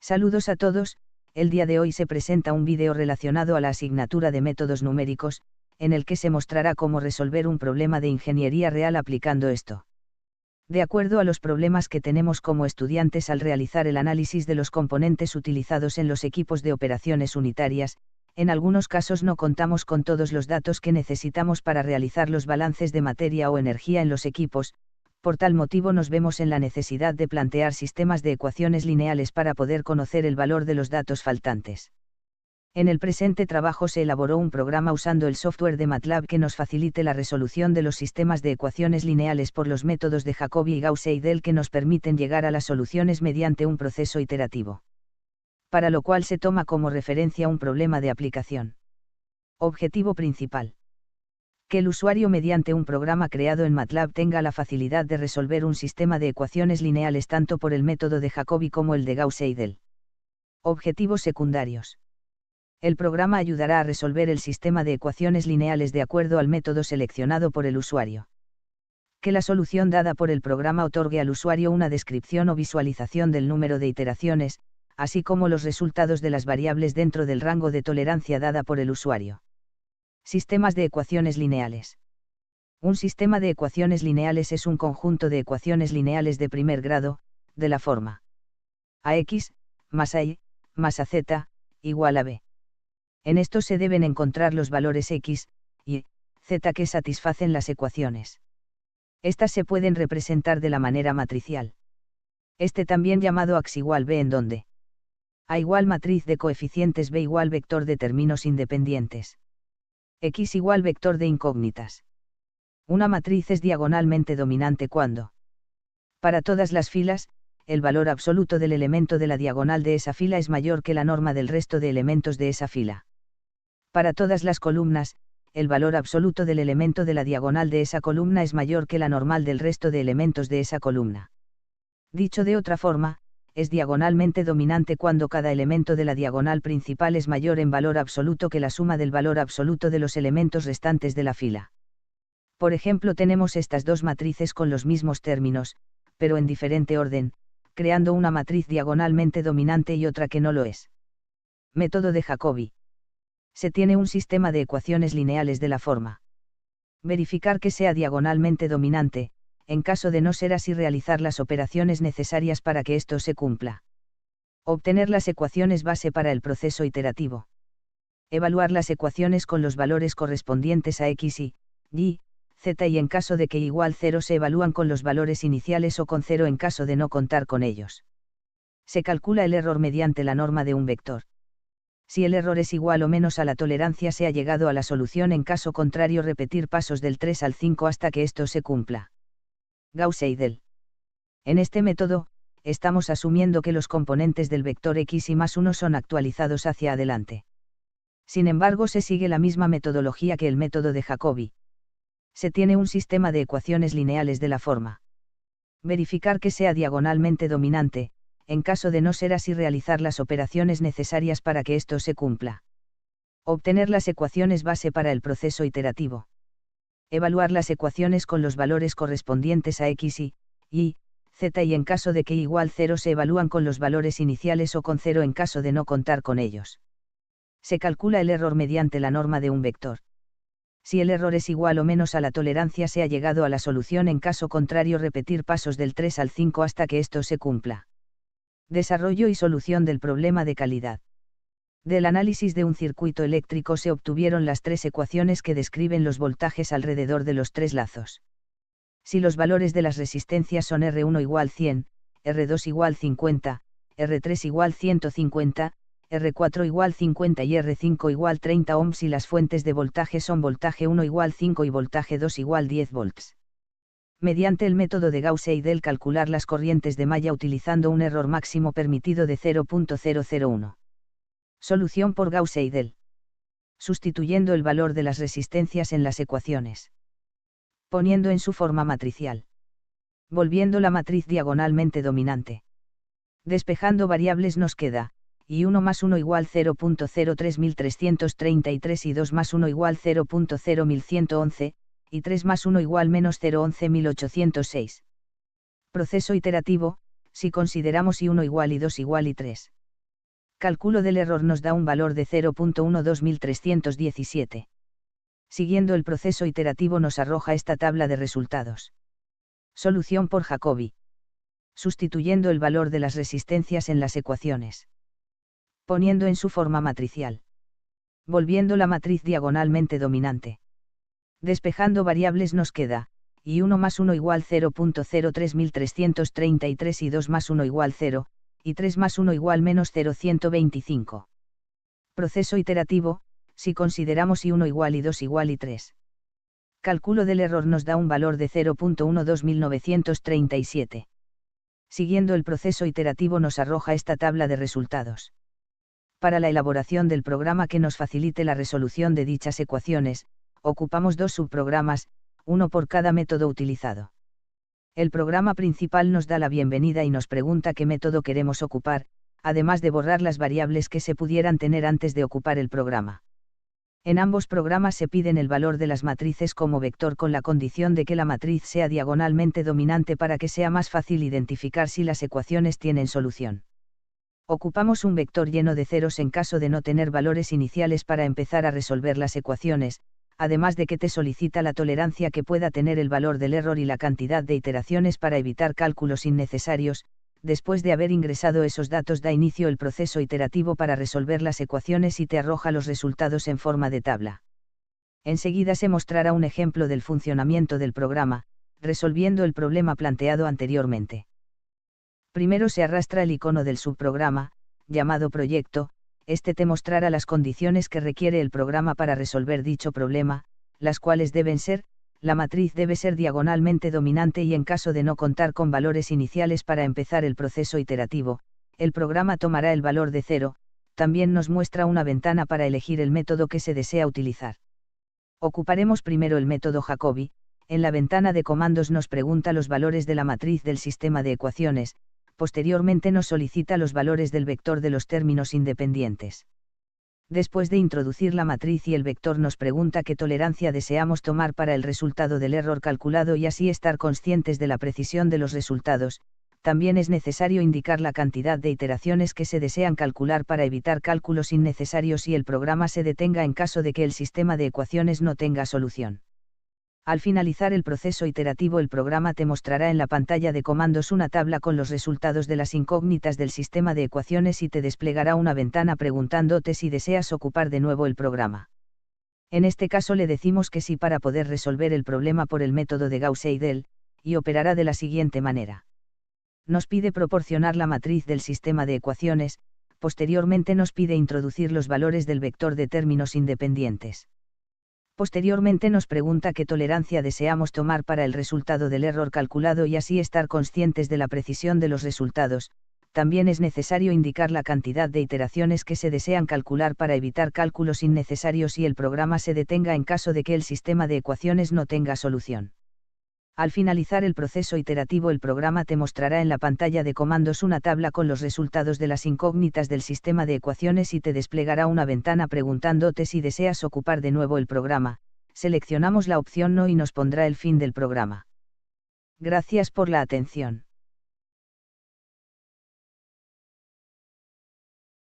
Saludos a todos, el día de hoy se presenta un vídeo relacionado a la asignatura de métodos numéricos, en el que se mostrará cómo resolver un problema de ingeniería real aplicando esto. De acuerdo a los problemas que tenemos como estudiantes al realizar el análisis de los componentes utilizados en los equipos de operaciones unitarias, en algunos casos no contamos con todos los datos que necesitamos para realizar los balances de materia o energía en los equipos. Por tal motivo nos vemos en la necesidad de plantear sistemas de ecuaciones lineales para poder conocer el valor de los datos faltantes. En el presente trabajo se elaboró un programa usando el software de MATLAB que nos facilite la resolución de los sistemas de ecuaciones lineales por los métodos de Jacobi y Gauss-Seidel que nos permiten llegar a las soluciones mediante un proceso iterativo. Para lo cual se toma como referencia un problema de aplicación. Objetivo principal: que el usuario mediante un programa creado en MATLAB tenga la facilidad de resolver un sistema de ecuaciones lineales tanto por el método de Jacobi como el de Gauss-Seidel. Objetivos secundarios: el programa ayudará a resolver el sistema de ecuaciones lineales de acuerdo al método seleccionado por el usuario. Que la solución dada por el programa otorgue al usuario una descripción o visualización del número de iteraciones, así como los resultados de las variables dentro del rango de tolerancia dada por el usuario. Sistemas de ecuaciones lineales. Un sistema de ecuaciones lineales es un conjunto de ecuaciones lineales de primer grado, de la forma ax, más ay, más az, igual a b. En estos se deben encontrar los valores x, y, z que satisfacen las ecuaciones. Estas se pueden representar de la manera matricial. También llamado ax igual b, en donde a igual matriz de coeficientes, b igual vector de términos independientes, x igual vector de incógnitas. Una matriz es diagonalmente dominante cuando, para todas las filas, el valor absoluto del elemento de la diagonal de esa fila es mayor que la norma del resto de elementos de esa fila. Para todas las columnas, el valor absoluto del elemento de la diagonal de esa columna es mayor que la normal del resto de elementos de esa columna. Dicho de otra forma, es diagonalmente dominante cuando cada elemento de la diagonal principal es mayor en valor absoluto que la suma del valor absoluto de los elementos restantes de la fila. Por ejemplo, tenemos estas dos matrices con los mismos términos, pero en diferente orden, creando una matriz diagonalmente dominante y otra que no lo es. Método de Jacobi. Se tiene un sistema de ecuaciones lineales de la forma. Verificar que sea diagonalmente dominante, en caso de no ser así realizar las operaciones necesarias para que esto se cumpla. Obtener las ecuaciones base para el proceso iterativo. Evaluar las ecuaciones con los valores correspondientes a x y z, y en caso de que igual 0 se evalúan con los valores iniciales o con 0 en caso de no contar con ellos. Se calcula el error mediante la norma de un vector. Si el error es igual o menos a la tolerancia, se ha llegado a la solución, en caso contrario repetir pasos del 3 al 5 hasta que esto se cumpla. Gauss-Seidel. En este método, estamos asumiendo que los componentes del vector x y más 1 son actualizados hacia adelante. Sin embargo, se sigue la misma metodología que el método de Jacobi. Se tiene un sistema de ecuaciones lineales de la forma. Verificar que sea diagonalmente dominante, en caso de no ser así realizar las operaciones necesarias para que esto se cumpla. Obtener las ecuaciones base para el proceso iterativo. Evaluar las ecuaciones con los valores correspondientes a x y z, y en caso de que igual 0 se evalúan con los valores iniciales o con 0 en caso de no contar con ellos. Se calcula el error mediante la norma de un vector. Si el error es igual o menos a la tolerancia, se ha llegado a la solución, en caso contrario repetir pasos del 3 al 5 hasta que esto se cumpla. Desarrollo y solución del problema de calidad. Del análisis de un circuito eléctrico se obtuvieron las tres ecuaciones que describen los voltajes alrededor de los tres lazos. Si los valores de las resistencias son R1 igual 100, R2 igual 50, R3 igual 150, R4 igual 50 y R5 igual 30 ohms, y las fuentes de voltaje son voltaje 1 igual 5 y voltaje 2 igual 10 volts. Mediante el método de Gauss-Seidel calcular las corrientes de malla utilizando un error máximo permitido de 0.001. Solución por Gauss-Seidel. Sustituyendo el valor de las resistencias en las ecuaciones. Poniendo en su forma matricial. Volviendo la matriz diagonalmente dominante. Despejando variables nos queda, y 1 más 1 igual 0.03333 y 2 más 1 igual 0.0111, y 3 más 1 igual menos 0.11.806. Proceso iterativo, si consideramos y 1 igual y 2 igual y 3. Cálculo del error nos da un valor de 0.12317. Siguiendo el proceso iterativo nos arroja esta tabla de resultados. Solución por Jacobi. Sustituyendo el valor de las resistencias en las ecuaciones. Poniendo en su forma matricial. Volviendo la matriz diagonalmente dominante. Despejando variables nos queda, y 1 más 1 igual 0.03333 y 2 más 1 igual 0, y 3 más 1 igual menos 0.125. Proceso iterativo, si consideramos y 1 igual y 2 igual y 3. Cálculo del error nos da un valor de 0.12937. Siguiendo el proceso iterativo nos arroja esta tabla de resultados. Para la elaboración del programa que nos facilite la resolución de dichas ecuaciones, ocupamos dos subprogramas, uno por cada método utilizado. El programa principal nos da la bienvenida y nos pregunta qué método queremos ocupar, además de borrar las variables que se pudieran tener antes de ocupar el programa. En ambos programas se piden el valor de las matrices como vector con la condición de que la matriz sea diagonalmente dominante para que sea más fácil identificar si las ecuaciones tienen solución. Ocupamos un vector lleno de ceros en caso de no tener valores iniciales para empezar a resolver las ecuaciones, además de que te solicita la tolerancia que pueda tener el valor del error y la cantidad de iteraciones para evitar cálculos innecesarios. Después de haber ingresado esos datos da inicio el proceso iterativo para resolver las ecuaciones y te arroja los resultados en forma de tabla. Enseguida se mostrará un ejemplo del funcionamiento del programa, resolviendo el problema planteado anteriormente. Primero se arrastra el icono del subprograma, llamado proyecto. Este te mostrará las condiciones que requiere el programa para resolver dicho problema, las cuales deben ser: la matriz debe ser diagonalmente dominante y en caso de no contar con valores iniciales para empezar el proceso iterativo, el programa tomará el valor de 0, también nos muestra una ventana para elegir el método que se desea utilizar. Ocuparemos primero el método Jacobi. En la ventana de comandos nos pregunta los valores de la matriz del sistema de ecuaciones, posteriormente nos solicita los valores del vector de los términos independientes. Después de introducir la matriz y el vector nos pregunta qué tolerancia deseamos tomar para el resultado del error calculado y así estar conscientes de la precisión de los resultados. También es necesario indicar la cantidad de iteraciones que se desean calcular para evitar cálculos innecesarios y el programa se detenga en caso de que el sistema de ecuaciones no tenga solución. Al finalizar el proceso iterativo el programa te mostrará en la pantalla de comandos una tabla con los resultados de las incógnitas del sistema de ecuaciones y te desplegará una ventana preguntándote si deseas ocupar de nuevo el programa. En este caso le decimos que sí para poder resolver el problema por el método de Gauss-Seidel, y operará de la siguiente manera. Nos pide proporcionar la matriz del sistema de ecuaciones, posteriormente nos pide introducir los valores del vector de términos independientes. Posteriormente nos pregunta qué tolerancia deseamos tomar para el resultado del error calculado y así estar conscientes de la precisión de los resultados. También es necesario indicar la cantidad de iteraciones que se desean calcular para evitar cálculos innecesarios y el programa se detenga en caso de que el sistema de ecuaciones no tenga solución. Al finalizar el proceso iterativo el programa te mostrará en la pantalla de comandos una tabla con los resultados de las incógnitas del sistema de ecuaciones y te desplegará una ventana preguntándote si deseas ocupar de nuevo el programa. Seleccionamos la opción No y nos pondrá el fin del programa. Gracias por la atención.